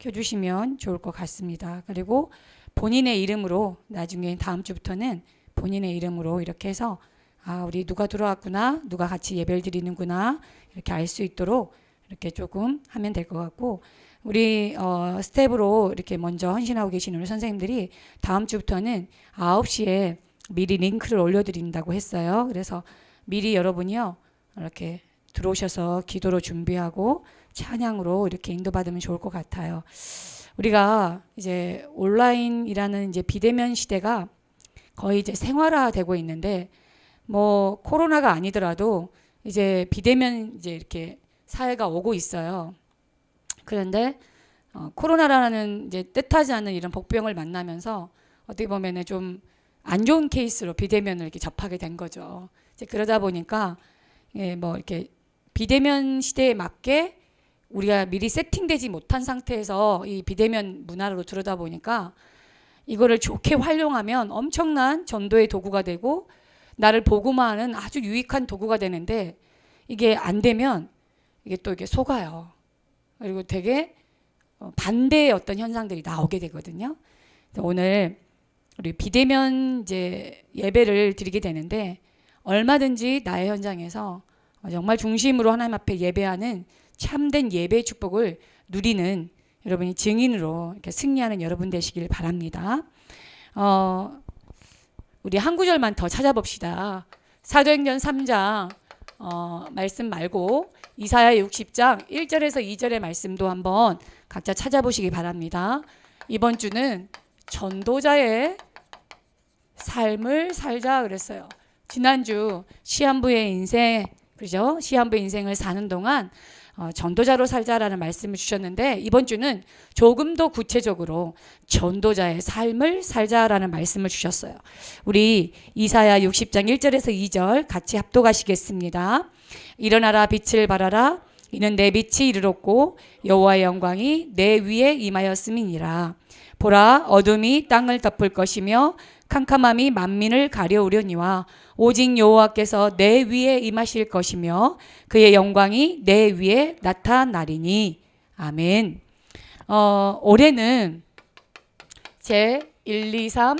켜주시면 좋을 것 같습니다. 그리고 본인의 이름으로 나중에 다음 주부터는 본인의 이름으로 이렇게 해서 우리 누가 들어왔구나, 누가 같이 예배를 드리는구나 이렇게 알 수 있도록 이렇게 조금 하면 될 것 같고, 우리 스텝으로 이렇게 먼저 헌신하고 계신 우리 선생님들이 다음 주부터는 9시에 미리 링크를 올려드린다고 했어요. 그래서 미리 여러분이요 이렇게 들어오셔서 기도로 준비하고 찬양으로 이렇게 인도받으면 좋을 것 같아요. 우리가 이제 온라인이라는 이제 비대면 시대가 거의 이제 생활화되고 있는데, 뭐 코로나가 아니더라도 이제 비대면 이제 이렇게 사회가 오고 있어요. 그런데 코로나라는 이제 뜻하지 않은 이런 복병을 만나면서 어떻게 보면은 좀 안 좋은 케이스로 비대면을 이렇게 접하게 된 거죠. 이제 그러다 보니까 뭐 이렇게 비대면 시대에 맞게 우리가 미리 세팅되지 못한 상태에서 이 비대면 문화로 들어다 보니까 이거를 좋게 활용하면 엄청난 전도의 도구가 되고 나를 복음화하는 아주 유익한 도구가 되는데, 이게 안 되면 이게 또 이게 속아요. 그리고 되게 반대의 어떤 현상들이 나오게 되거든요. 오늘 우리 비대면 이제 예배를 드리게 되는데, 얼마든지 나의 현장에서 정말 중심으로 하나님 앞에 예배하는 참된 예배의 축복을 누리는 여러분이 증인으로 이렇게 승리하는 여러분 되시길 바랍니다. 우리 한 구절만 더 찾아봅시다. 사도행전 3장 말씀 말고 이사야 60장 1절에서 2절의 말씀도 한번 각자 찾아보시기 바랍니다. 이번 주는 전도자의 삶을 살자 그랬어요. 지난주 시한부의 인생, 그죠? 시한부의 인생을 사는 동안 전도자로 살자라는 말씀을 주셨는데, 이번 주는 조금 더 구체적으로 전도자의 삶을 살자라는 말씀을 주셨어요. 우리 이사야 60장 1절에서 2절 같이 합독하시겠습니다. 일어나라 빛을 발하라, 이는 내 빛이 이르렀고 여호와의 영광이 내 위에 임하였음이니라. 보라, 어둠이 땅을 덮을 것이며 캄캄함이 만민을 가려우려니와 오직 여호와께서 내 위에 임하실 것이며 그의 영광이 내 위에 나타나리니. 아멘. 올해는 제 1, 2, 3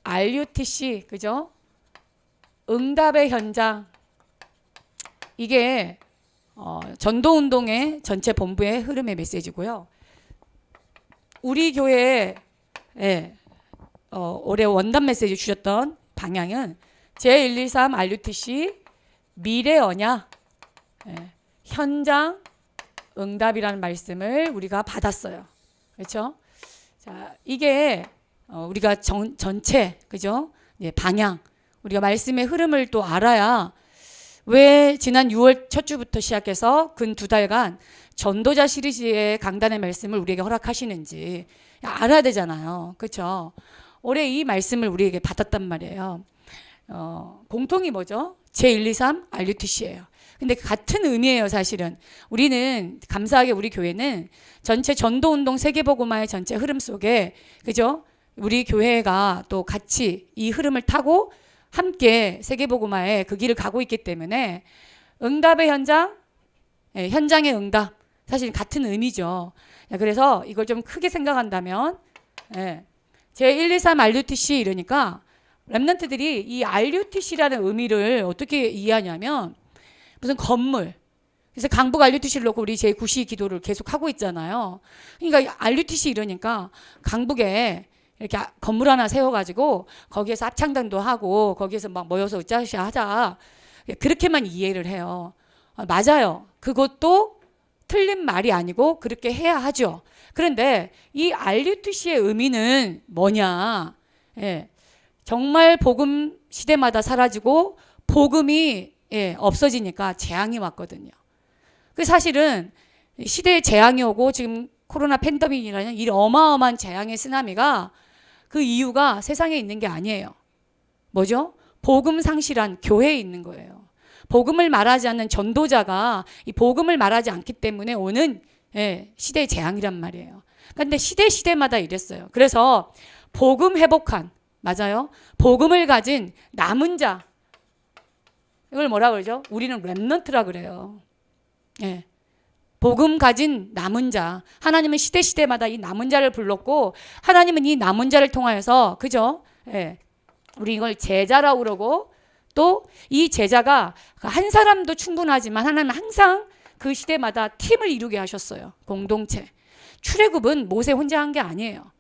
RUTC, 그죠? 응답의 현장, 이게 전도운동의 전체 본부의 흐름의 메시지고요. 우리 교회에 올해 원단 메시지 주셨던 방향은 제123 RUTC 미래 언약, 현장 응답이라는 말씀을 우리가 받았어요. 그렇죠? 자, 이게 우리가 전체, 그죠? 방향, 우리가 말씀의 흐름을 또 알아야 왜 지난 6월 첫 주부터 시작해서 근 2달간 전도자 시리즈의 강단의 말씀을 우리에게 허락하시는지 알아야 되잖아요. 그렇죠? 올해 이 말씀을 우리에게 받았단 말이에요. 공통이 뭐죠? 제123 RUTC예요. 근데 같은 의미예요, 사실은. 우리는 감사하게 우리 교회는 전체 전도운동 세계복음화의 전체 흐름 속에, 그죠? 우리 교회가 또 같이 이 흐름을 타고 함께 세계복음화의 그 길을 가고 있기 때문에 응답의 현장, 현장의 응답, 사실 같은 의미죠. 그래서 이걸 좀 크게 생각한다면, 제1, 2, 3 RUTC 이러니까 렘넌트들이 이 RUTC라는 의미를 어떻게 이해하냐면 무슨 건물, 그래서 강북 RUTC를 놓고 우리 제9시 기도를 계속 하고 있잖아요. 그러니까 RUTC 이러니까 강북에 이렇게 건물 하나 세워가지고 거기에서 합창단도 하고 거기에서 막 모여서 으쌰으쌰 하자, 그렇게만 이해를 해요. 맞아요. 그것도 틀린 말이 아니고 그렇게 해야 하죠. 그런데 이 RUTC의 의미는 뭐냐? 정말 복음 시대마다 사라지고 복음이 없어지니까 재앙이 왔거든요. 그 사실은 시대에 재앙이 오고 지금 코로나 팬데믹이라는 이 어마어마한 재앙의 쓰나미가 그 이유가 세상에 있는 게 아니에요. 뭐죠? 복음 상실한 교회에 있는 거예요. 복음을 말하지 않는 전도자가 이 복음을 말하지 않기 때문에 오는 시대의 재앙이란 말이에요. 그런데 시대마다 이랬어요. 그래서 복음 회복한, 맞아요, 복음을 가진 남은 자, 이걸 뭐라 그러죠? 우리는 렘넌트라 그래요. 복음 가진 남은 자. 하나님은 시대마다 이 남은 자를 불렀고 하나님은 이 남은 자를 통하여서 그죠? 예. 우리 이걸 제자라고 그러고 또 이 제자가 한 사람도 충분하지만 하나님은 항상 그 시대마다 팀을 이루게 하셨어요. 공동체. 출애굽은 모세 혼자 한 게 아니에요.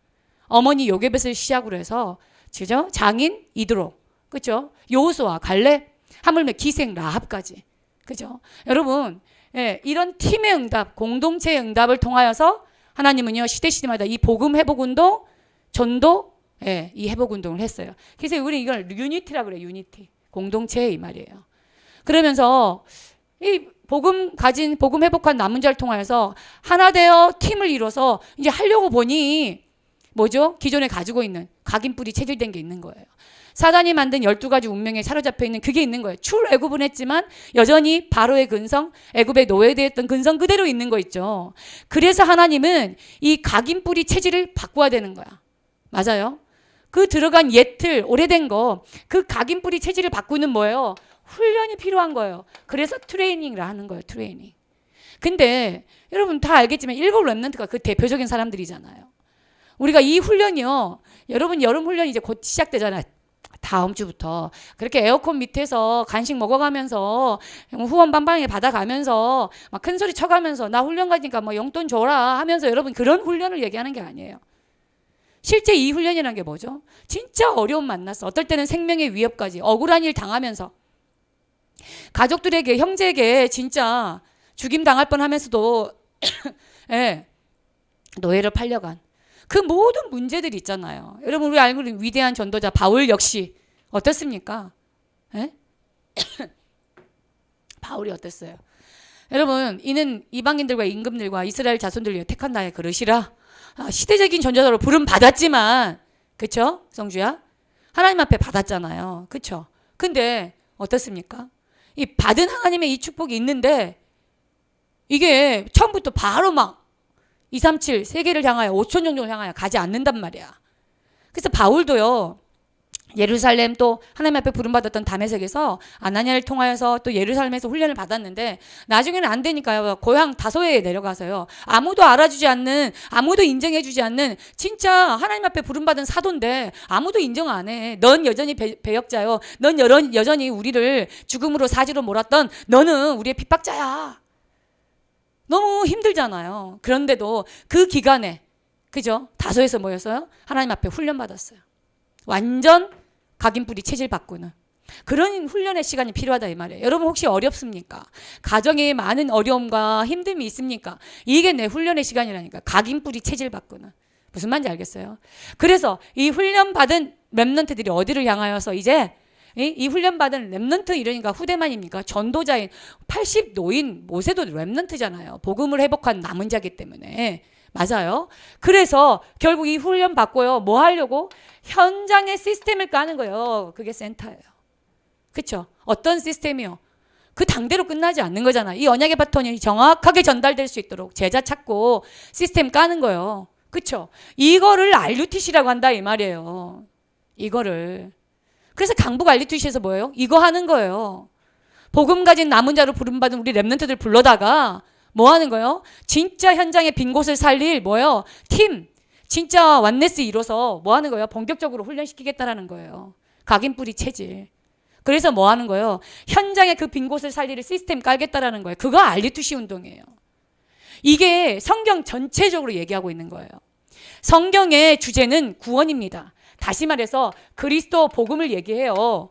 어머니 요게벳을 시작으로 해서 그죠? 장인 이드로, 그죠? 여호수아, 갈렙, 하물며 기생 라합까지, 그죠? 여러분, 예, 이런 팀의 응답, 공동체의 응답을 통하여서 하나님은요 시대마다 이 복음 회복 운동, 전도, 예, 이 회복 운동을 했어요. 그래서 우리 이걸 유니티라 그래요. 유니티, 공동체 이 말이에요. 그러면서 이 복음 회복한 남은 자를 통하여서 하나 되어 팀을 이뤄서 이제 하려고 보니 뭐죠? 기존에 가지고 있는 각인뿔이 체질된 게 있는 거예요. 사단이 만든 12가지 운명에 사로잡혀 있는 그게 있는 거예요. 출애굽은 했지만 여전히 바로의 근성, 애굽의 노예되었던 근성 그대로 있는 거 있죠. 그래서 하나님은 이 각인뿔이 체질을 바꿔야 되는 거야. 맞아요. 그 들어간 옛틀, 오래된 거, 그 각인뿔이 체질을 바꾸는 뭐예요? 훈련이 필요한 거예요. 그래서 트레이닝이라 하는 거예요. 트레이닝. 근데 여러분 다 알겠지만 일곱 렘넌트가 그 대표적인 사람들이잖아요. 우리가 이 훈련이요. 여러분 여름 훈련이 이제 곧 시작되잖아요. 다음 주부터. 그렇게 에어컨 밑에서 간식 먹어가면서 후원 반방에 받아가면서 막 큰 소리 쳐가면서 나 훈련 가니까 뭐 용돈 줘라 하면서 여러분 그런 훈련을 얘기하는 게 아니에요. 실제 이 훈련이라는 게 뭐죠? 진짜 어려움 만났어. 어떨 때는 생명의 위협까지 억울한 일 당하면서 가족들에게 형제에게 진짜 죽임 당할 뻔하면서도 예, 노예를 팔려간 그 모든 문제들이 있잖아요. 여러분 우리 알고 있는 위대한 전도자 바울 역시 어떻습니까? 예? 바울이 어땠어요? 여러분 이는 이방인들과 임금들과 이스라엘 자손들을 위해 택한 나의 그릇이라. 시대적인 전도자로 부름 받았지만 그쵸? 성주야? 하나님 앞에 받았잖아요. 그쵸? 근데 어떻습니까? 이 받은 하나님의 이 축복이 있는데 이게 처음부터 바로 막 237 세계를 향하여 5천 정도를 향하여 가지 않는단 말이야. 그래서 바울도요. 예루살렘 또 하나님 앞에 부름받았던 다메섹에서 아나니아를 통하여서 또 예루살렘에서 훈련을 받았는데 나중에는 안 되니까요. 고향 다소에 내려가서요. 아무도 알아주지 않는 아무도 인정해주지 않는 진짜 하나님 앞에 부름받은 사도인데 아무도 인정 안 해. 넌 여전히 배역자요. 넌 여전히 우리를 죽음으로 사지로 몰았던 너는 우리의 핍박자야. 너무 힘들잖아요. 그런데도 그 기간에 그죠? 다소에서 모였어요. 하나님 앞에 훈련받았어요. 완전 각인뿔이 체질 바꾸는 그런 훈련의 시간이 필요하다 이 말이에요. 여러분 혹시 어렵습니까? 가정에 많은 어려움과 힘듦이 있습니까? 이게 내 훈련의 시간이라니까. 각인뿔이 체질 바꾸는. 무슨 말인지 알겠어요? 그래서 이 훈련받은 렘넌트들이 어디를 향하여서 이제 이 훈련받은 렘넌트 이러니까 후대만입니까? 전도자인 80 노인 모세도 렘넌트잖아요. 복음을 회복한 남은 자기 때문에. 맞아요. 그래서 결국 이 훈련 받고요. 뭐 하려고? 현장의 시스템을 까는 거예요. 그게 센터예요. 그렇죠? 어떤 시스템이요? 그 당대로 끝나지 않는 거잖아. 이 언약의 바톤이 정확하게 전달될 수 있도록 제자 찾고 시스템 까는 거예요. 그렇죠? 이거를 RUTC라고 한다 이 말이에요. 이거를. 그래서 강북 RUTC에서 뭐예요? 이거 하는 거예요. 복음 가진 남은 자로 부름받은 우리 렘넌트들 불러다가 뭐 하는 거예요? 진짜 현장의 빈 곳을 살릴 뭐예요? 팀. 진짜 완네스 이뤄서 뭐 하는 거예요? 본격적으로 훈련시키겠다라는 거예요. 각인뿌리 체질. 그래서 뭐 하는 거예요? 현장의 그 빈 곳을 살릴 시스템 깔겠다라는 거예요. 그거 RUTC 운동이에요. 이게 성경 전체적으로 얘기하고 있는 거예요. 성경의 주제는 구원입니다. 다시 말해서 그리스도 복음을 얘기해요.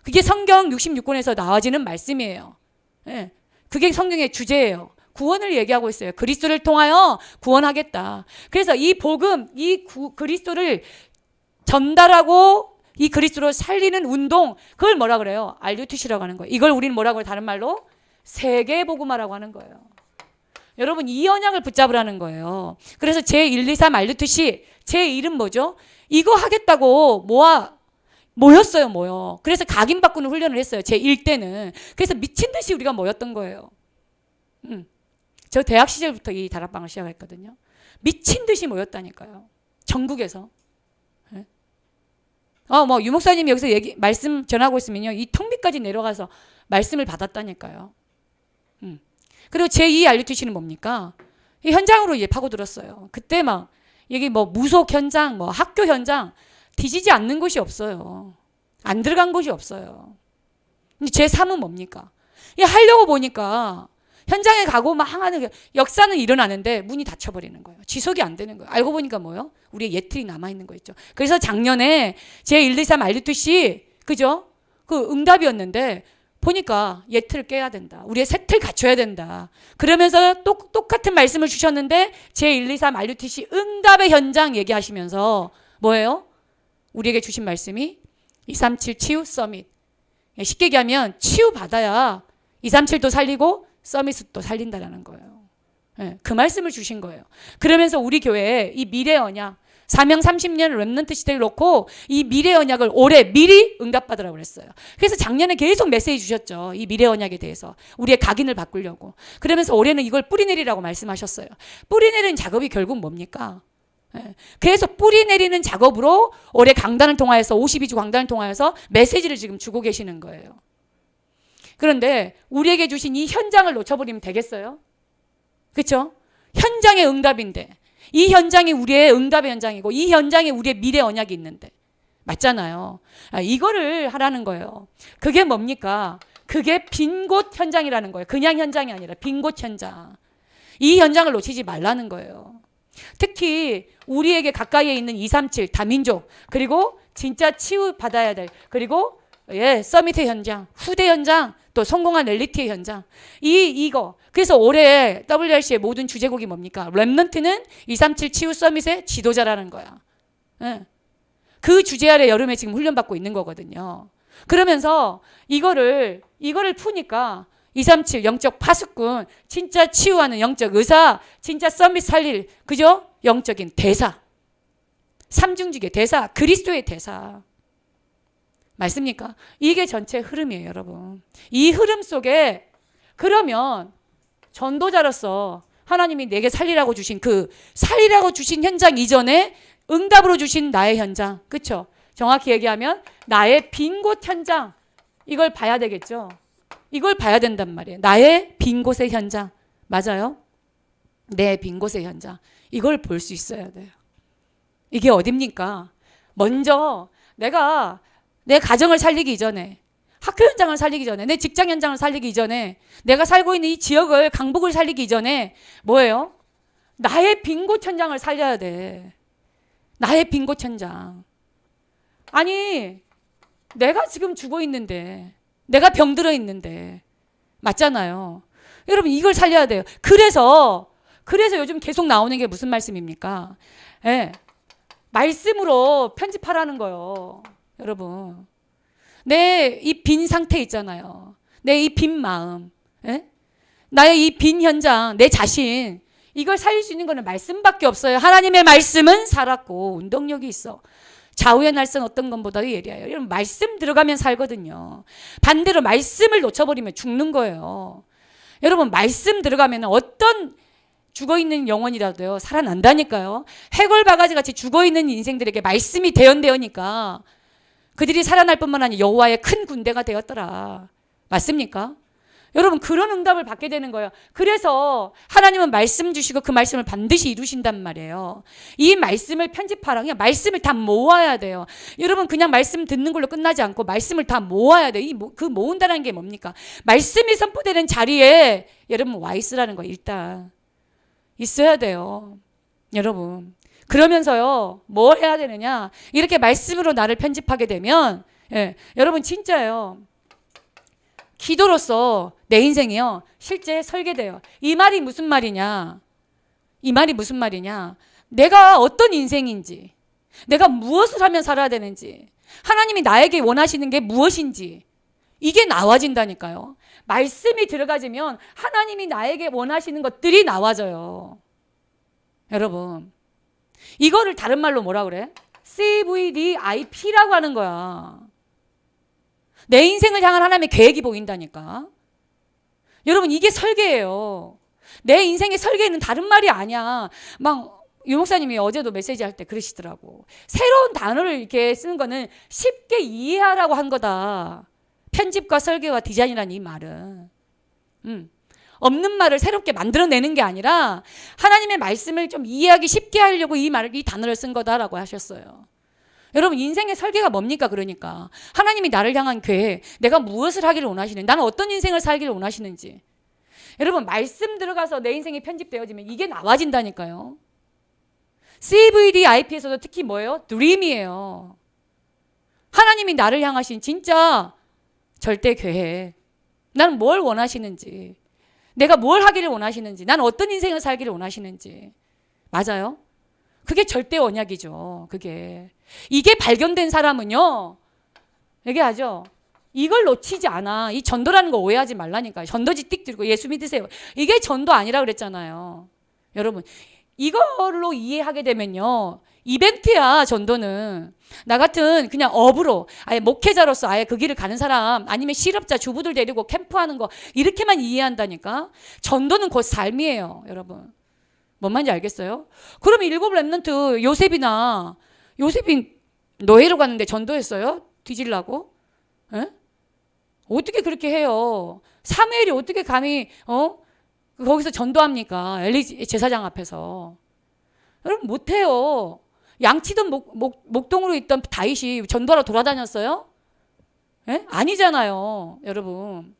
그게 성경 66권에서 나와지는 말씀이에요. 네. 그게 성경의 주제예요. 구원을 얘기하고 있어요. 그리스도를 통하여 구원하겠다. 그래서 이 복음, 그리스도를 전달하고 이 그리스도를 살리는 운동, 그걸 뭐라 그래요? RUTC라고 하는 거예요. 이걸 우리는 뭐라고 해요? 다른 말로 세계복음화라고 하는 거예요. 여러분 이 언약을 붙잡으라는 거예요. 그래서 제123 RUTC 제 이름 뭐죠? 이거 하겠다고 모였어요. 모여. 그래서 각인 바꾸는 훈련을 했어요. 제1때는. 그래서 미친 듯이 우리가 모였던 거예요. 저 대학 시절부터 이 다락방을 시작했거든요. 미친 듯이 모였다니까요. 전국에서. 네? 뭐 유목사님이 여기서 말씀 전하고 있으면요. 이 턱 밑까지 내려가서 말씀을 받았다니까요. 그리고 제2 RUTC는 뭡니까? 이 현장으로 이제 파고들었어요. 그때 막 여기 뭐 무속 현장, 뭐 학교 현장 뒤지지 않는 곳이 없어요. 안 들어간 곳이 없어요. 근데 제3은 뭡니까? 이 하려고 보니까 현장에 가고 막 하는 역사는 일어나는데 문이 닫혀버리는 거예요. 지속이 안 되는 거예요. 알고 보니까 뭐예요? 우리의 예틀이 남아있는 거 있죠. 그래서 작년에 제1, 2, 3 RUTC 그죠? 그 응답이었는데 보니까 예틀을 깨야 된다. 우리의 새 틀 갖춰야 된다. 그러면서 똑같은 말씀을 주셨는데 제1, 2, 3 RUTC 응답의 현장 얘기하시면서 뭐예요? 우리에게 주신 말씀이 237 치유 서밋. 쉽게 얘기하면 치유받아야 237도 살리고 서밋도 살린다라는 거예요. 그 말씀을 주신 거예요. 그러면서 우리 교회에 이 미래 언약 사명 30년 렘넌트 시대를 놓고 이 미래 언약을 올해 미리 응답받으라고 그랬어요. 그래서 작년에 계속 메시지 주셨죠. 이 미래 언약에 대해서 우리의 각인을 바꾸려고. 그러면서 올해는 이걸 뿌리내리라고 말씀하셨어요. 뿌리내리는 작업이 결국 뭡니까? 그래서 뿌리내리는 작업으로 올해 강단을 통하여서 52주 강단을 통하여서 메시지를 지금 주고 계시는 거예요. 그런데 우리에게 주신 이 현장을 놓쳐버리면 되겠어요? 그렇죠? 현장의 응답인데 이 현장이 우리의 응답의 현장이고 이 현장에 우리의 미래 언약이 있는데 맞잖아요. 이거를 하라는 거예요. 그게 뭡니까? 그게 빈 곳 현장이라는 거예요. 그냥 현장이 아니라 빈 곳 현장. 이 현장을 놓치지 말라는 거예요. 특히 우리에게 가까이에 있는 237 다민족 그리고 진짜 치유받아야 될 그리고 서밋의 현장, 후대 현장, 또 성공한 엘리트의 현장. 이거. 그래서 올해 WRC의 모든 주제곡이 뭡니까? 렘넌트는 237 치유 서밋의 지도자라는 거야. 그 주제 아래 여름에 지금 훈련받고 있는 거거든요. 그러면서 이거를 푸니까 237 영적 파수꾼, 진짜 치유하는 영적 의사, 진짜 서밋 살릴, 그죠? 영적인 대사. 삼중직의 대사, 그리스도의 대사. 맞습니까? 이게 전체 흐름이에요, 여러분. 이 흐름 속에 그러면 전도자로서 하나님이 내게 살리라고 주신 그 살리라고 주신 현장 이전에 응답으로 주신 나의 현장. 그렇죠? 정확히 얘기하면 나의 빈 곳 현장. 이걸 봐야 되겠죠? 이걸 봐야 된단 말이에요. 나의 빈 곳의 현장. 맞아요? 내 빈 곳의 현장. 이걸 볼 수 있어야 돼요. 이게 어딥니까? 먼저 내가 내 가정을 살리기 이전에 학교 현장을 살리기 전에 내 직장 현장을 살리기 이전에 내가 살고 있는 이 지역을 강북을 살리기 이전에 뭐예요? 나의 빈 곳 현장을 살려야 돼. 나의 빈 곳 현장. 아니 내가 지금 죽어 있는데 내가 병들어 있는데 맞잖아요. 여러분 이걸 살려야 돼요. 그래서 요즘 계속 나오는 게 무슨 말씀입니까? 말씀으로 편집하라는 거예요. 여러분 내 이 빈 상태 있잖아요. 내 이 빈 마음, 나의 이 빈 현장, 내 자신 이걸 살릴 수 있는 거는 말씀밖에 없어요. 하나님의 말씀은 살았고 운동력이 있어. 좌우의 날선 어떤 것보다도 예리해요. 여러분 말씀 들어가면 살거든요. 반대로 말씀을 놓쳐버리면 죽는 거예요. 여러분 말씀 들어가면 어떤 죽어있는 영혼이라도요 살아난다니까요. 해골 바가지 같이 죽어있는 인생들에게 말씀이 대언되니까 그들이 살아날 뿐만 아니라 여호와의 큰 군대가 되었더라. 맞습니까? 여러분 그런 응답을 받게 되는 거예요. 그래서 하나님은 말씀 주시고 그 말씀을 반드시 이루신단 말이에요. 이 말씀을 편집하라. 그냥 말씀을 다 모아야 돼요. 여러분 그냥 말씀 듣는 걸로 끝나지 않고 말씀을 다 모아야 돼요. 그 모은다는 게 뭡니까? 말씀이 선포되는 자리에 여러분 와 있으라는 거예요. 일단 있어야 돼요. 여러분 그러면서요 뭘 해야 되느냐, 이렇게 말씀으로 나를 편집하게 되면 여러분 진짜요 기도로서 내 인생이요 실제 설계돼요. 이 말이 무슨 말이냐, 내가 어떤 인생인지, 내가 무엇을 하면 살아야 되는지, 하나님이 나에게 원하시는 게 무엇인지 이게 나와진다니까요. 말씀이 들어가지면 하나님이 나에게 원하시는 것들이 나와져요. 여러분 이거를 다른 말로 뭐라 그래? CVDIP라고 하는 거야. 내 인생을 향한 하나님의 계획이 보인다니까. 여러분 이게 설계예요. 내 인생의 설계는 다른 말이 아니야. 막 유 목사님이 어제도 메시지 할 때 그러시더라고. 새로운 단어를 이렇게 쓰는 거는 쉽게 이해하라고 한 거다. 편집과 설계와 디자인이라는 이 말은. 없는 말을 새롭게 만들어내는 게 아니라 하나님의 말씀을 좀 이해하기 쉽게 하려고 이 단어를 쓴 거다라고 하셨어요. 여러분 인생의 설계가 뭡니까? 그러니까 하나님이 나를 향한 계획, 내가 무엇을 하기를 원하시는지, 나는 어떤 인생을 살기를 원하시는지. 여러분 말씀 들어가서 내 인생이 편집되어지면 이게 나와진다니까요. CVD, IP에서도 특히 뭐예요? 드림이에요. 하나님이 나를 향하신 진짜 절대 계획. 나는 뭘 원하시는지, 내가 뭘 하기를 원하시는지, 나는 어떤 인생을 살기를 원하시는지. 맞아요? 그게 절대 언약이죠. 그게. 이게 발견된 사람은요, 얘기하죠. 이걸 놓치지 않아. 이 전도라는 거 오해하지 말라니까요. 전도지 띡 들고 예수 믿으세요. 이게 전도 아니라 그랬잖아요. 여러분, 이걸로 이해하게 되면요, 이벤트야. 전도는 나 같은 그냥 업으로 아예 목회자로서 아예 그 길을 가는 사람, 아니면 실업자 주부들 데리고 캠프하는 거, 이렇게만 이해한다니까. 전도는 곧 삶이에요. 여러분 뭔 말인지 알겠어요? 그럼 일곱 렘넌트 요셉이 노예로 갔는데 전도했어요? 뒤질라고? 에? 어떻게 그렇게 해요? 사무엘이 어떻게 감히 거기서 전도합니까? 엘리 제사장 앞에서. 여러분 못해요. 양치던 목동으로 있던 다윗이 전도하러 돌아다녔어요? 에? 아니잖아요. 여러분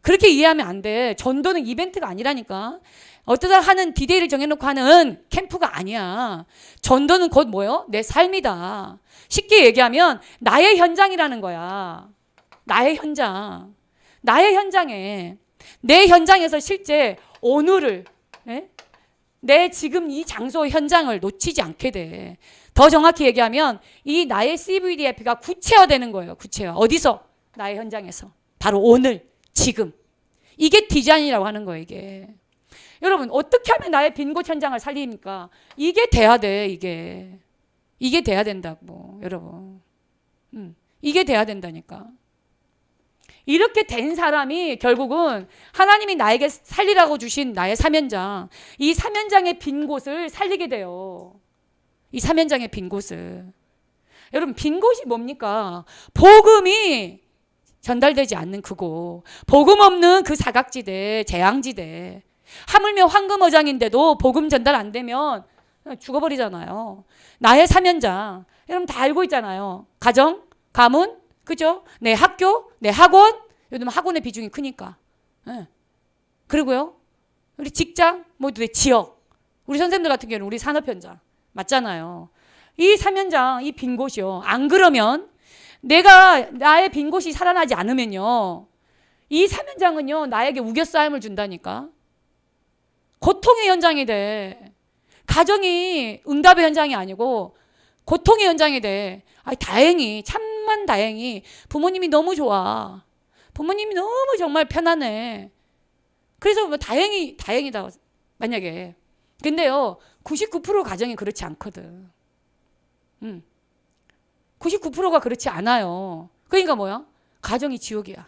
그렇게 이해하면 안 돼. 전도는 이벤트가 아니라니까. 어떠다 하는 디데이를 정해놓고 하는 캠프가 아니야. 전도는 곧 뭐요? 내 삶이다. 쉽게 얘기하면 나의 현장이라는 거야. 나의 현장. 나의 현장에, 내 현장에서 실제 오늘을, 내 지금 이 장소 현장을 놓치지 않게 돼. 더 정확히 얘기하면 이 나의 CVDF가 구체화되는 거예요. 구체화. 어디서? 나의 현장에서. 바로 오늘, 지금. 이게 디자인이라고 하는 거예요. 이게. 여러분 어떻게 하면 나의 빈 곳 현장을 살립니까? 이게 돼야 돼. 이게 돼야 된다고. 여러분 이게 돼야 된다니까. 이렇게 된 사람이 결국은 하나님이 나에게 살리라고 주신 나의 사면장, 이 사면장의 빈 곳을 살리게 돼요. 이 사면장의 빈 곳을. 여러분 빈 곳이 뭡니까? 복음이 전달되지 않는 그곳, 복음 없는 그 사각지대, 재앙지대. 하물며 황금어장인데도 복음 전달 안 되면 죽어버리잖아요. 나의 사면장, 여러분 다 알고 있잖아요. 가정, 가문, 그죠? 내 학교, 내 학원. 요즘 학원의 비중이 크니까. 그리고요, 우리 직장, 내 지역. 우리 선생님들 같은 경우는 우리 산업 현장 맞잖아요. 이 사면장, 이 빈 곳이요. 안 그러면 나의 빈 곳이 살아나지 않으면요, 이 사면장은요 나에게 우겨싸임을 준다니까. 고통의 현장이 돼. 가정이 응답의 현장이 아니고 고통의 현장이 돼. 다행히, 참만 다행히 부모님이 너무 좋아. 부모님이 너무 정말 편안해. 그래서 다행이다. 만약에. 근데요 99% 가정이 그렇지 않거든. 99%가 그렇지 않아요. 그러니까 뭐야? 가정이 지옥이야.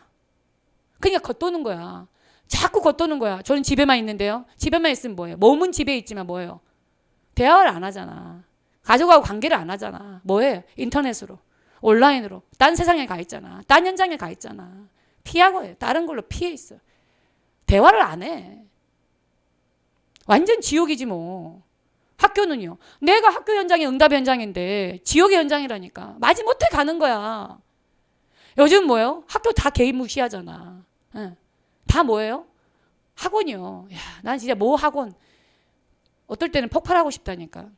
그러니까 겉도는 거야. 자꾸 겉도는 거야. 저는 집에만 있는데요. 집에만 있으면 뭐예요? 몸은 집에 있지만 뭐예요? 대화를 안 하잖아. 가족하고 관계를 안 하잖아. 뭐예요? 인터넷으로, 온라인으로. 딴 세상에 가 있잖아. 딴 현장에 가 있잖아. 피하고 해요. 다른 걸로 피해 있어. 대화를 안 해. 완전 지옥이지 뭐. 학교는요. 내가 학교 현장이 응답 현장인데 지옥의 현장이라니까. 마지못해 가는 거야. 요즘 뭐예요? 학교 다 개인 무시하잖아. 다 뭐예요? 학원이요. 야, 난 진짜 학원. 어떨 때는 폭발하고 싶다니까.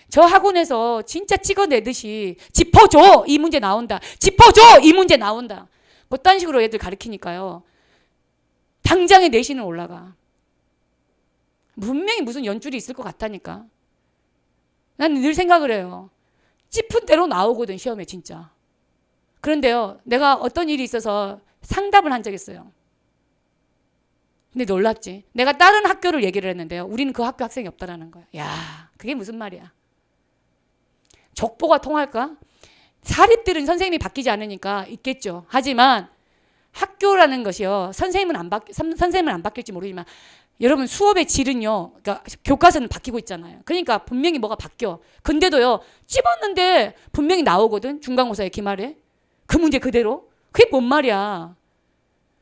저 학원에서 진짜 찍어내듯이 짚어줘! 이 문제 나온다. 짚어줘! 이 문제 나온다. 딴 식으로 애들 가르치니까요. 당장에 내신은 올라가. 분명히 무슨 연줄이 있을 것 같다니까. 난 늘 생각을 해요. 짚은 대로 나오거든, 시험에 진짜. 그런데요, 내가 어떤 일이 있어서 상담을 한 적이 있어요. 근데 놀랍지. 내가 다른 학교를 얘기를 했는데요, 우리는 그 학교 학생이 없다라는 거야. 야, 그게 무슨 말이야. 족보가 통할까? 사립들은 선생님이 바뀌지 않으니까 있겠죠. 하지만 학교라는 것이요, 선생님은 안 바뀔지 모르지만 여러분 수업의 질은요, 그러니까 교과서는 바뀌고 있잖아요. 그러니까 분명히 뭐가 바뀌어. 근데도요, 찝었는데 분명히 나오거든. 중간고사에 기말에 그 문제 그대로. 그게 뭔 말이야.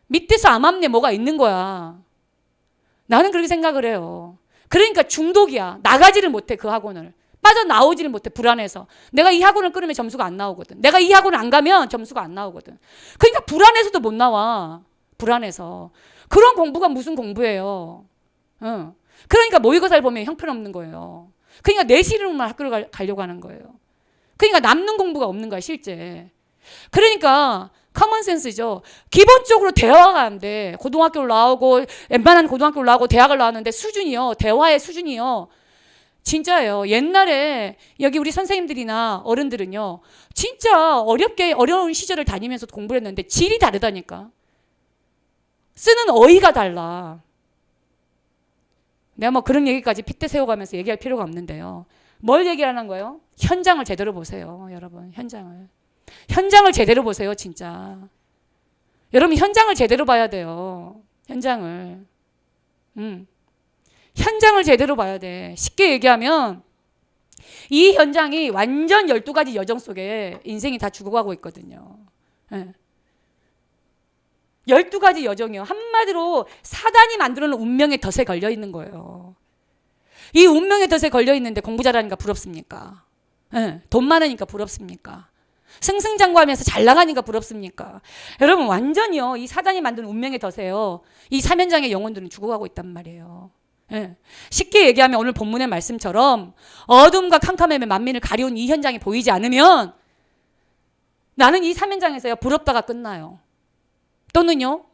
밑에서 암암내 뭐가 있는 거야. 나는 그렇게 생각을 해요. 그러니까 중독이야. 나가지를 못해, 그 학원을. 빠져나오지를 못해, 불안해서. 내가 이 학원을 끊으면 점수가 안 나오거든. 내가 이 학원을 안 가면 점수가 안 나오거든. 그러니까 불안해서도 못 나와. 불안해서. 그런 공부가 무슨 공부예요. 응. 그러니까 모의고사를 보면 형편없는 거예요. 그러니까 내 싫으면 학교를 가려고 하는 거예요. 그러니까 남는 공부가 없는 거야, 실제. 그러니까 커먼센스죠. 기본적으로 대화가 안 돼. 고등학교를 나오고 웬만한 고등학교를 나오고 대학을 나왔는데 수준이요. 대화의 수준이요. 진짜예요. 옛날에 여기 우리 선생님들이나 어른들은요. 진짜 어려운 시절을 다니면서 공부를 했는데 질이 다르다니까. 쓰는 어휘가 달라. 내가 뭐 그런 얘기까지 핏대 세워가면서 얘기할 필요가 없는데요. 뭘 얘기하는 거예요? 현장을 제대로 보세요. 여러분, 현장을. 현장을 제대로 보세요, 진짜. 여러분, 현장을 제대로 봐야 돼요. 현장을. 현장을 제대로 봐야 돼. 쉽게 얘기하면 이 현장이 완전 12가지 여정 속에 인생이 다 죽어가고 있거든요. 네. 12가지 여정이요. 한마디로 사단이 만들어놓은 운명의 덫에 걸려 있는 거예요. 이 운명의 덫에 걸려 있는데 공부 잘하니까 부럽습니까? 네. 돈 많으니까 부럽습니까? 승승장구하면서 잘 나가니까 부럽습니까? 여러분, 완전히요. 이 사단이 만든 운명의 덫에요. 이 사면장의 영혼들은 죽어가고 있단 말이에요. 예. 쉽게 얘기하면 오늘 본문의 말씀처럼 어둠과 캄캄함의 만민을 가리운 이 현장이 보이지 않으면 나는 이 사면장에서요 부럽다가 끝나요. 또는요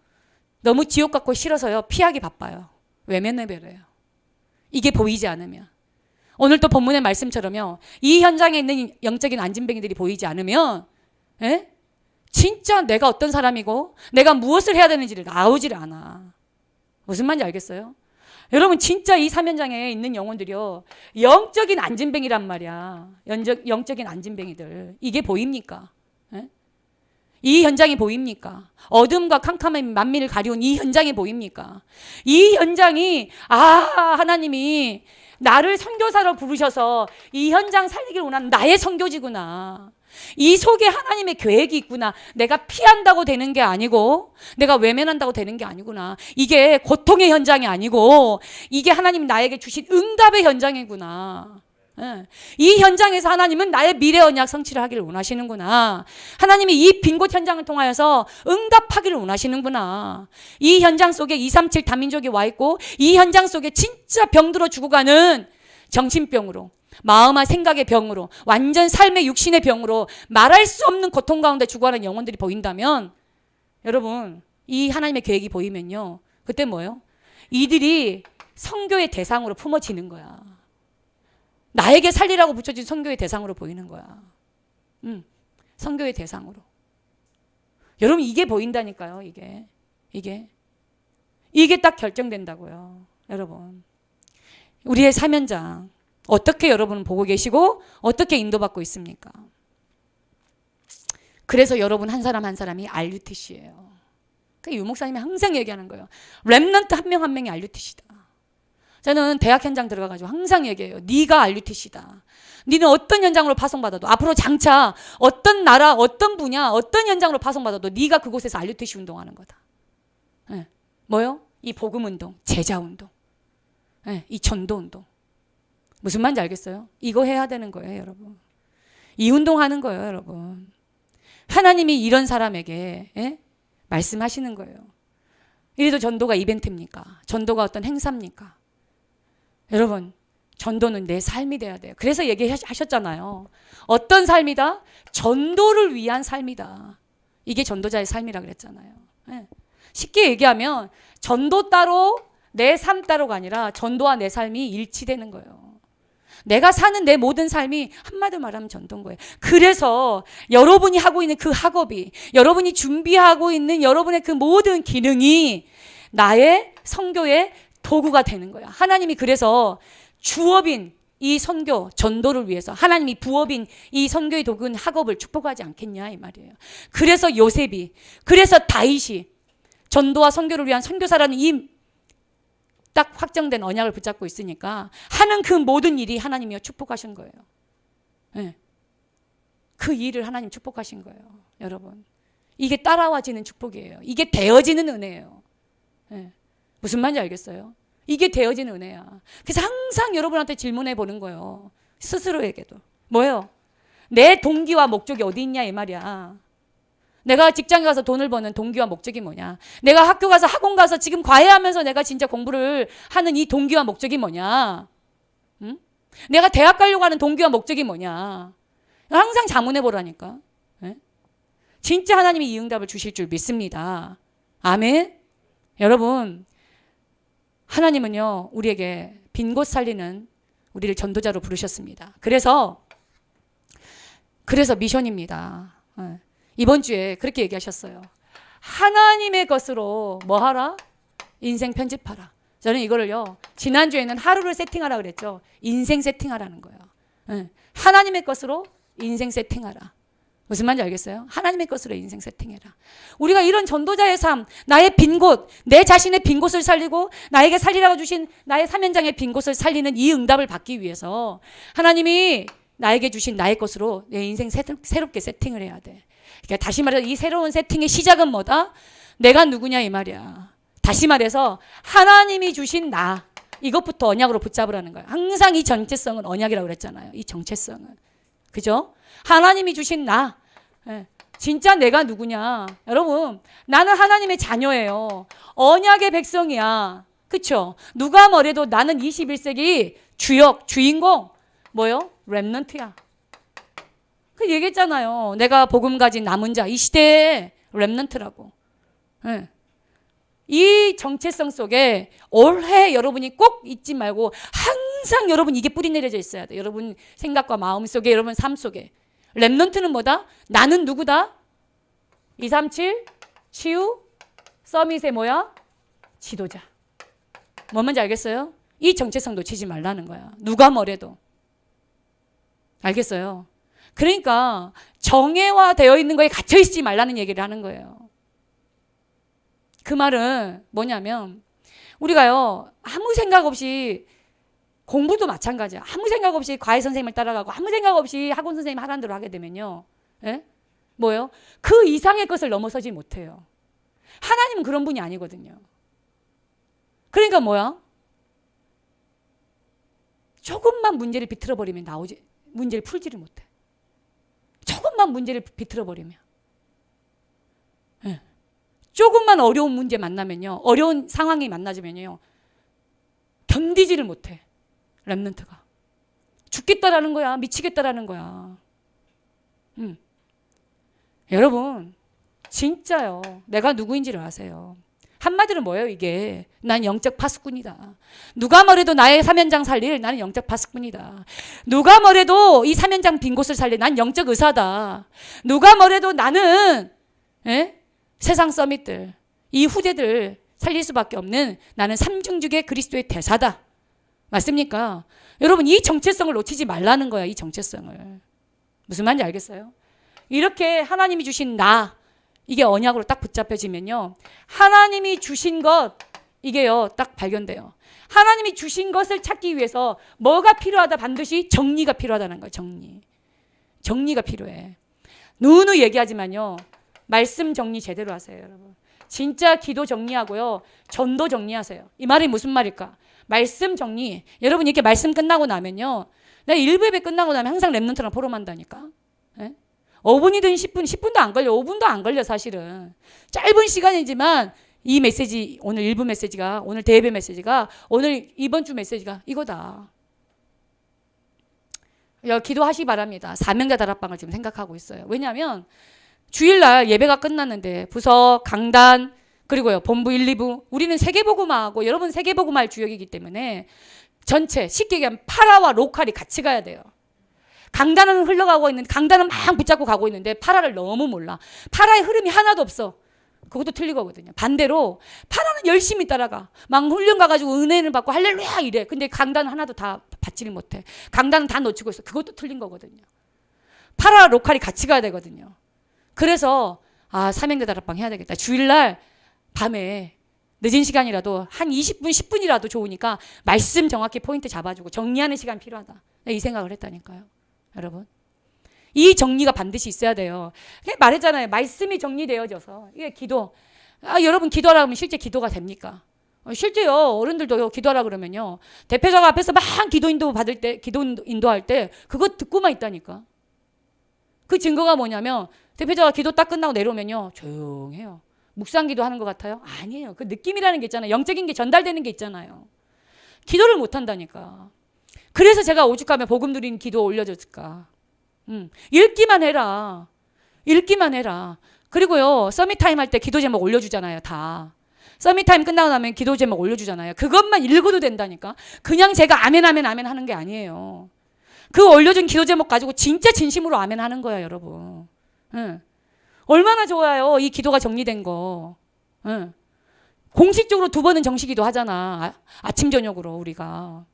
너무 지옥 같고 싫어서요 피하기 바빠요. 외면해버려요. 이게 보이지 않으면. 오늘 또 본문의 말씀처럼요 이 현장에 있는 영적인 안진뱅이들이 보이지 않으면 예? 진짜 내가 어떤 사람이고 내가 무엇을 해야 되는지를 나오질 않아. 무슨 말인지 알겠어요? 여러분 진짜 이 사면장에 있는 영혼들이요 영적인 안진뱅이란 말이야. 영적인 안진뱅이들. 이게 보입니까? 에? 이 현장이 보입니까? 어둠과 캄캄한 만민을 가리운 이 현장이 보입니까? 이 현장이 하나님이 나를 선교사로 부르셔서 이 현장 살리기를 원하는 나의 선교지구나. 이 속에 하나님의 계획이 있구나. 내가 피한다고 되는 게 아니고 내가 외면한다고 되는 게 아니구나. 이게 고통의 현장이 아니고 이게 하나님 나에게 주신 응답의 현장이구나. 이 현장에서 하나님은 나의 미래 언약 성취를 하기를 원하시는구나. 하나님이 이 빈 곳 현장을 통하여서 응답하기를 원하시는구나. 이 현장 속에 237 다민족이 와 있고 이 현장 속에 진짜 병들어 죽어가는 정신병으로 마음과 생각의 병으로 완전 삶의 육신의 병으로 말할 수 없는 고통 가운데 죽어가는 영혼들이 보인다면 여러분 이 하나님의 계획이 보이면요 그때 뭐예요? 이들이 선교의 대상으로 품어지는 거야. 나에게 살리라고 붙여진 선교의 대상으로 보이는 거야. 선교의 대상으로. 여러분 이게 보인다니까요. 이게 딱 결정된다고요. 여러분 우리의 사면장 어떻게 여러분은 보고 계시고 어떻게 인도받고 있습니까? 그래서 여러분 한 사람 한 사람이 RUTC예요. 그 유목사님이 항상 얘기하는 거예요. 렘넌트 한 명 한 명이 RUTC다. 저는 대학 현장 들어가가지고 항상 얘기해요. 네가 RUTC다. 너는 어떤 현장으로 파송받아도 앞으로 장차 어떤 나라 어떤 분야 어떤 현장으로 파송받아도 네가 그곳에서 RUTC 운동하는 거다. 네. 뭐요? 이 복음운동, 제자운동, 네. 이 전도운동. 무슨 말인지 알겠어요? 이거 해야 되는 거예요, 여러분. 이 운동하는 거예요, 여러분. 하나님이 이런 사람에게 말씀하시는 거예요. 이래도 전도가 이벤트입니까? 전도가 어떤 행사입니까? 여러분, 전도는 내 삶이 돼야 돼요. 그래서 얘기하셨잖아요. 어떤 삶이다? 전도를 위한 삶이다. 이게 전도자의 삶이라 그랬잖아요. 쉽게 얘기하면 전도 따로 내 삶 따로가 아니라 전도와 내 삶이 일치되는 거예요. 내가 사는 내 모든 삶이 한마디로 말하면 전도인 거예요. 그래서 여러분이 하고 있는 그 학업이 여러분이 준비하고 있는 여러분의 그 모든 기능이 나의 선교의 도구가 되는 거야. 하나님이 그래서 주업인 이 선교 전도를 위해서 하나님이 부업인 이 선교의 도구인 학업을 축복하지 않겠냐 이 말이에요. 그래서 요셉이 그래서 다윗이 전도와 선교를 위한 선교사라는 이 딱 확정된 언약을 붙잡고 있으니까 하는 그 모든 일이 하나님이 축복하신 거예요. 네. 그 일을 하나님 축복하신 거예요. 여러분 이게 따라와지는 축복이에요. 이게 되어지는 은혜예요. 네. 무슨 말인지 알겠어요? 이게 되어지는 은혜야. 그래서 항상 여러분한테 질문해 보는 거예요. 스스로에게도. 뭐예요? 내 동기와 목적이 어디 있냐 이 말이야. 내가 직장에 가서 돈을 버는 동기와 목적이 뭐냐? 내가 학교 가서 학원 가서 지금 과외하면서 내가 진짜 공부를 하는 이 동기와 목적이 뭐냐? 응? 내가 대학 가려고 하는 동기와 목적이 뭐냐? 항상 자문해 보라니까. 네? 진짜 하나님이 이 응답을 주실 줄 믿습니다. 아멘. 여러분, 하나님은요 우리에게 빈 곳 살리는 우리를 전도자로 부르셨습니다. 그래서 미션입니다. 네. 이번 주에 그렇게 얘기하셨어요. 하나님의 것으로 뭐 하라? 인생 편집하라. 저는 이거를요 지난주에는 하루를 세팅하라 그랬죠. 인생 세팅하라는 거예요. 네. 하나님의 것으로 인생 세팅하라. 무슨 말인지 알겠어요? 하나님의 것으로 인생 세팅해라. 우리가 이런 전도자의 삶, 나의 빈 곳, 내 자신의 빈 곳을 살리고 나에게 살리라고 주신 나의 사면장의 빈 곳을 살리는 이 응답을 받기 위해서 하나님이 나에게 주신 나의 것으로 내 인생 새롭게 세팅을 해야 돼. 그러니까 다시 말해서 이 새로운 세팅의 시작은 뭐다? 내가 누구냐 이 말이야. 다시 말해서 하나님이 주신 나, 이것부터 언약으로 붙잡으라는 거야. 항상 이 전체성은 언약이라고 그랬잖아요. 이 정체성은. 그죠? 하나님이 주신 나, 진짜 내가 누구냐? 여러분, 나는 하나님의 자녀예요. 언약의 백성이야. 그쵸? 누가 뭐래도 나는 21세기 주인공, 뭐요? 렘넌트야. 그 얘기했잖아요. 내가 복음 가진 남은 자, 이 시대의 렘넌트라고. 이 정체성 속에 올해 여러분이 꼭 잊지 말고 항상 여러분 이게 뿌리 내려져 있어야 돼. 여러분 생각과 마음 속에, 여러분 삶 속에. 렘넌트는 뭐다? 나는 누구다? 237 치유 서밋의 뭐야? 지도자. 뭔 말인지 알겠어요? 이 정체성 놓치지 말라는 거야. 누가 뭐래도. 알겠어요? 그러니까 정예화되어 있는 거에 갇혀 있지 말라는 얘기를 하는 거예요. 그 말은 뭐냐면 우리가요 아무 생각 없이 공부도 마찬가지야. 아무 생각 없이 과외 선생님을 따라가고 아무 생각 없이 학원 선생님 하라는 대로 하게 되면요. 예? 뭐예요? 그 이상의 것을 넘어서지 못해요. 하나님은 그런 분이 아니거든요. 그러니까 뭐야? 조금만 문제를 비틀어버리면 문제를 풀지를 못해. 조금만 문제를 비틀어버리면. 예. 조금만 어려운 문제 만나면요. 어려운 상황이 만나지면요. 견디지를 못해. 렘넌트가. 죽겠다라는 거야. 미치겠다라는 거야. 여러분 진짜요. 내가 누구인지를 아세요. 한마디로 뭐예요 이게? 난 영적 파수꾼이다. 누가 뭐래도 나의 사면장 살릴 나는 영적 파수꾼이다. 누가 뭐래도 이 사면장 빈 곳을 살릴 난 영적 의사다. 누가 뭐래도 나는 세상 서밋들 이 후대들 살릴 수밖에 없는 나는 삼중직의 그리스도의 대사다. 맞습니까? 여러분 이 정체성을 놓치지 말라는 거야. 이 정체성을. 무슨 말인지 알겠어요? 이렇게 하나님이 주신 나 이게 언약으로 딱 붙잡혀지면요. 하나님이 주신 것 이게요 딱 발견돼요. 하나님이 주신 것을 찾기 위해서 뭐가 필요하다? 반드시 정리가 필요하다는 거예요. 정리가 필요해. 누누이 얘기하지만요. 말씀 정리 제대로 하세요. 여러분. 진짜 기도 정리하고요. 전도 정리하세요. 이 말이 무슨 말일까? 말씀 정리. 여러분 이렇게 말씀 끝나고 나면요. 내가 1부 예배 끝나고 나면 항상 렘넌트랑 포럼한다니까. 5분이든 10분도 안 걸려. 5분도 안 걸려 사실은. 짧은 시간이지만 이 메시지 오늘 1부 메시지가 오늘 대예배 메시지가 오늘 이번 주 메시지가 이거다. 기도하시기 바랍니다. 사명자 다락방을 지금 생각하고 있어요. 왜냐하면 주일날 예배가 끝났는데 부서 강단 그리고요 본부 1, 2부 우리는 세계복음화하고 여러분 세계복음화할 주역이기 때문에 전체 쉽게 얘기하면 파라와 로컬이 같이 가야 돼요. 강단은 흘러가고 있는데 강단은 막 붙잡고 가고 있는데 파라를 너무 몰라. 파라의 흐름이 하나도 없어. 그것도 틀린 거거든요. 반대로 파라는 열심히 따라가. 막 훈련 가가지고 은혜를 받고 할렐루야 이래. 근데 강단은 하나도 다 받지를 못해. 강단은 다 놓치고 있어. 그것도 틀린 거거든요. 파라와 로컬이 같이 가야 되거든요. 그래서 사명자 다락방 해야 되겠다. 주일날 밤에 늦은 시간이라도 한 20분 10분이라도 좋으니까 말씀 정확히 포인트 잡아주고 정리하는 시간 필요하다. 이 생각을 했다니까요. 여러분 이 정리가 반드시 있어야 돼요. 그냥 말했잖아요. 말씀이 정리되어져서 이게 기도. 여러분 기도하라 하면 실제 기도가 됩니까? 실제요. 어른들도요. 기도하라 그러면요. 대표자가 앞에서 막 기도 인도할 때 그거 듣고만 있다니까. 그 증거가 뭐냐면 대표자가 기도 딱 끝나고 내려오면요. 조용해요. 묵상 기도하는 것 같아요? 아니에요. 그 느낌이라는 게 있잖아요. 영적인 게 전달되는 게 있잖아요. 기도를 못 한다니까. 그래서 제가 오죽하면 복음 누린 기도 올려줬을까. 읽기만 해라. 읽기만 해라. 그리고요. 서밋타임 할 때 기도 제목 올려주잖아요. 다. 서밋타임 끝나고 나면 기도 제목 올려주잖아요. 그것만 읽어도 된다니까. 그냥 제가 아멘 아멘 아멘 하는 게 아니에요. 그 올려준 기도 제목 가지고 진짜 진심으로 아멘 하는 거야, 여러분. 응. 얼마나 좋아요. 이 기도가 정리된 거. 응. 공식적으로 2번은 정식기도 하잖아. 아침 저녁으로 우리가.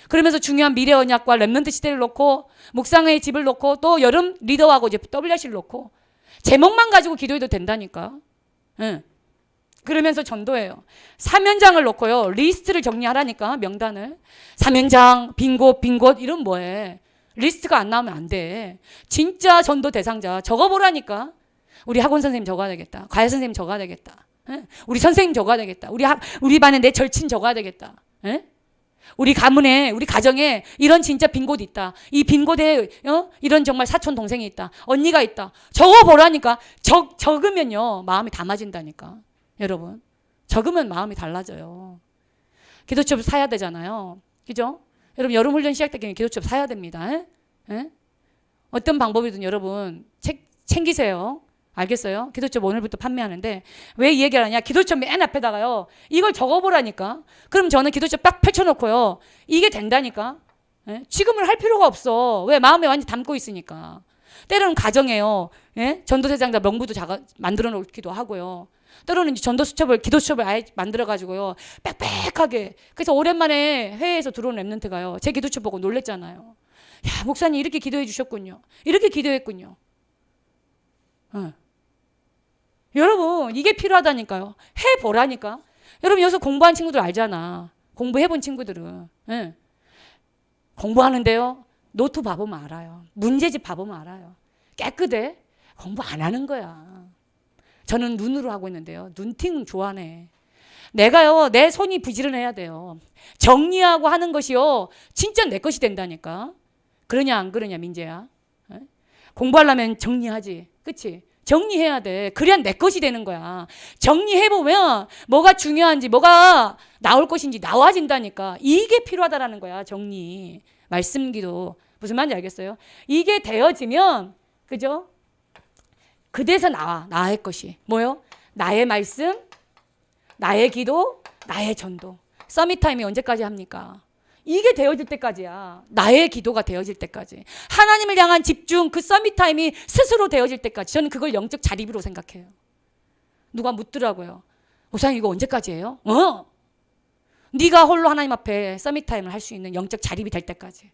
그러면서 중요한 미래 언약과 렘넌트 시대를 놓고 묵상의 집을 놓고 또 여름 리더하고 이제 WRC를 놓고 제목만 가지고 기도해도 된다니까. 응. 그러면서 전도해요. 사면장을 놓고요. 리스트를 정리하라니까. 명단을. 사면장, 빈곳 이런 뭐해. 리스트가 안 나오면 안 돼. 진짜 전도 대상자 적어보라니까. 우리 학원 선생님 적어야 되겠다. 과외 선생님 적어야 되겠다. 우리 선생님 적어야 되겠다. 우리 반에 내 절친 적어야 되겠다. 우리 가문에, 우리 가정에 이런 진짜 빈 곳 있다. 이 빈 곳에 이런 정말 사촌 동생이 있다. 언니가 있다. 적어보라니까. 적으면요. 마음이 담아진다니까. 여러분. 적으면 마음이 달라져요. 기도첩 사야 되잖아요. 그죠? 여러분 여름 훈련 시작되기 기도첩 사야 됩니다. 어떤 방법이든 여러분 챙기세요. 알겠어요? 기도첩 오늘부터 판매하는데 왜 이 얘기를 하냐? 기도첩 맨 앞에다가요. 이걸 적어보라니까. 그럼 저는 기도첩 딱 펼쳐놓고요. 이게 된다니까. 지금은 할 필요가 없어. 왜? 마음에 완전히 담고 있으니까. 때로는 가정에요. 전도대장자 명부도 만들어 놓기도 하고요. 때로는 전도수첩을 기도수첩을 아예 만들어가지고요. 빽빽하게. 그래서 오랜만에 회의에서 들어온 랩런트가요. 제 기도첩 보고 놀랬잖아요. 야, 목사님 이렇게 기도해 주셨군요. 이렇게 기도했군요. 여러분 이게 필요하다니까요. 해보라니까. 여러분 여기서 공부한 친구들 알잖아. 공부해본 친구들은. 공부하는데요. 노트 봐보면 알아요. 문제집 봐보면 알아요. 깨끗해? 공부 안 하는 거야. 저는 눈으로 하고 있는데요. 눈팅 좋아하네. 내가요. 내 손이 부지런해야 돼요. 정리하고 하는 것이요. 진짜 내 것이 된다니까. 그러냐 안 그러냐 민재야. 공부하려면 정리하지. 그치? 정리해야 돼. 그래야 내 것이 되는 거야. 정리해보면 뭐가 중요한지 뭐가 나올 것인지 나와진다니까. 이게 필요하다라는 거야. 정리. 말씀기도. 무슨 말인지 알겠어요? 이게 되어지면 그죠? 그대에서 나와. 나의 것이. 뭐요? 나의 말씀, 나의 기도, 나의 전도. 서밋타임이 언제까지 합니까? 이게 되어질 때까지야. 나의 기도가 되어질 때까지. 하나님을 향한 집중, 그 서밋타임이 스스로 되어질 때까지. 저는 그걸 영적 자립으로 생각해요. 누가 묻더라고요. 목사님 이거 언제까지예요? 네가 홀로 하나님 앞에 서밋타임을 할 수 있는 영적 자립이 될 때까지.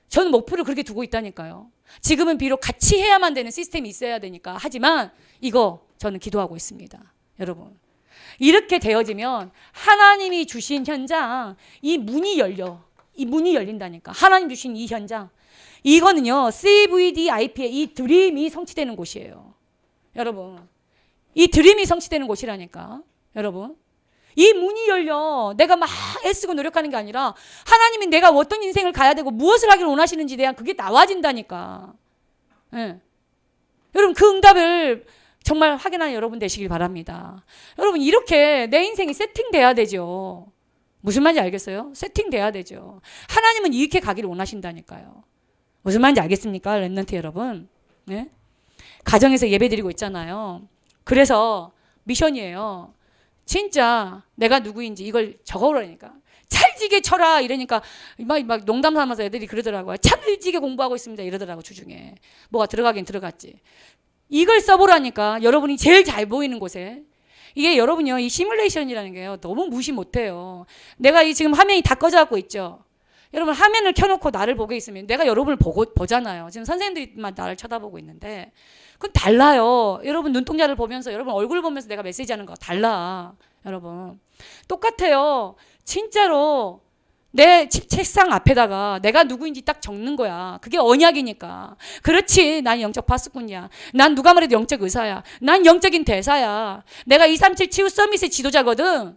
저는 목표를 그렇게 두고 있다니까요. 지금은 비록 같이 해야만 되는 시스템이 있어야 되니까 하지만 이거 저는 기도하고 있습니다. 여러분. 이렇게 되어지면 하나님이 주신 현장 이 문이 열려. 이 문이 열린다니까. 하나님 주신 이 현장. 이거는요. CVDIP의 이 드림이 성취되는 곳이에요. 여러분. 이 드림이 성취되는 곳이라니까. 여러분. 이 문이 열려. 내가 막 애쓰고 노력하는 게 아니라 하나님이 내가 어떤 인생을 가야 되고 무엇을 하기를 원하시는지에 대한 그게 나와진다니까. 여러분 그 응답을 정말 확인하는 여러분 되시길 바랍니다. 여러분 이렇게 내 인생이 세팅돼야 되죠. 무슨 말인지 알겠어요? 세팅돼야 되죠. 하나님은 이렇게 가기를 원하신다니까요. 무슨 말인지 알겠습니까? 렘넌트 여러분. 네? 가정에서 예배드리고 있잖아요. 그래서 미션이에요. 진짜 내가 누구인지 이걸 적어오라니까. 찰지게 쳐라 이러니까 막 농담 삼아서 애들이 그러더라고요. 찰지게 공부하고 있습니다 이러더라고 주중에. 뭐가 들어가긴 들어갔지. 이걸 써보라니까. 여러분이 제일 잘 보이는 곳에. 이게 여러분요 이 시뮬레이션이라는 게요 너무 무시 못해요. 내가 이 지금 화면이 다 꺼져갖고 있죠. 여러분 화면을 켜놓고 나를 보고 있으면 내가 여러분을 보잖아요. 지금 선생님들만 나를 쳐다보고 있는데 그건 달라요. 여러분 눈동자를 보면서 여러분 얼굴 보면서 내가 메시지하는 거 달라. 여러분 똑같아요. 진짜로 내 책상 앞에다가 내가 누구인지 딱 적는 거야. 그게 언약이니까. 그렇지. 난 영적 파수꾼이야. 난 누가 말해도 영적 의사야. 난 영적인 대사야. 내가 237 치유 서밋의 지도자거든.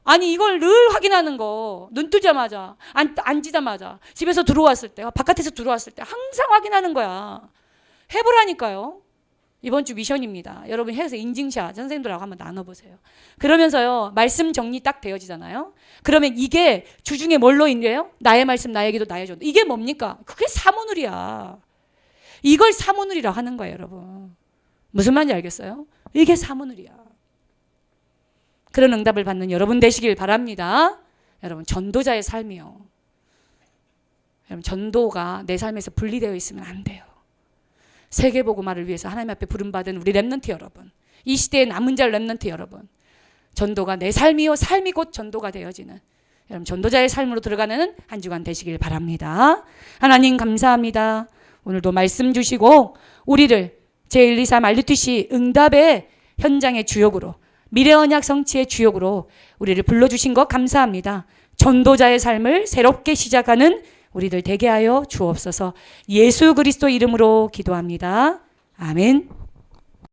아니 이걸 늘 확인하는 거. 눈 뜨자마자 앉자마자 집에서 들어왔을 때 바깥에서 들어왔을 때 항상 확인하는 거야. 해보라니까요. 이번 주 미션입니다. 여러분 해서 인증샷 선생님들하고 한번 나눠보세요. 그러면서요 말씀 정리 딱 되어지잖아요. 그러면 이게 주중에 뭘로 인해요? 나의 말씀 나에게도 나의 전도. 이게 뭡니까? 그게 사모늘이야. 이걸 사모늘이라 하는 거예요, 여러분. 무슨 말인지 알겠어요? 이게 사모늘이야. 그런 응답을 받는 여러분 되시길 바랍니다. 여러분 전도자의 삶이요. 여러분 전도가 내 삶에서 분리되어 있으면 안 돼요. 세계복음화를 위해서 하나님 앞에 부름받은 우리 렘넌트 여러분, 이 시대의 남은 자 렘넌트 여러분, 전도가 내 삶이요 삶이 곧 전도가 되어지는 여러분 전도자의 삶으로 들어가는 한 주간 되시길 바랍니다. 하나님 감사합니다. 오늘도 말씀 주시고 우리를 제124 말루티시 응답의 현장의 주역으로, 미래 언약 성취의 주역으로 우리를 불러주신 것 감사합니다. 전도자의 삶을 새롭게 시작하는 우리들 되게 하여 주옵소서. 예수 그리스도 이름으로 기도합니다. 아멘.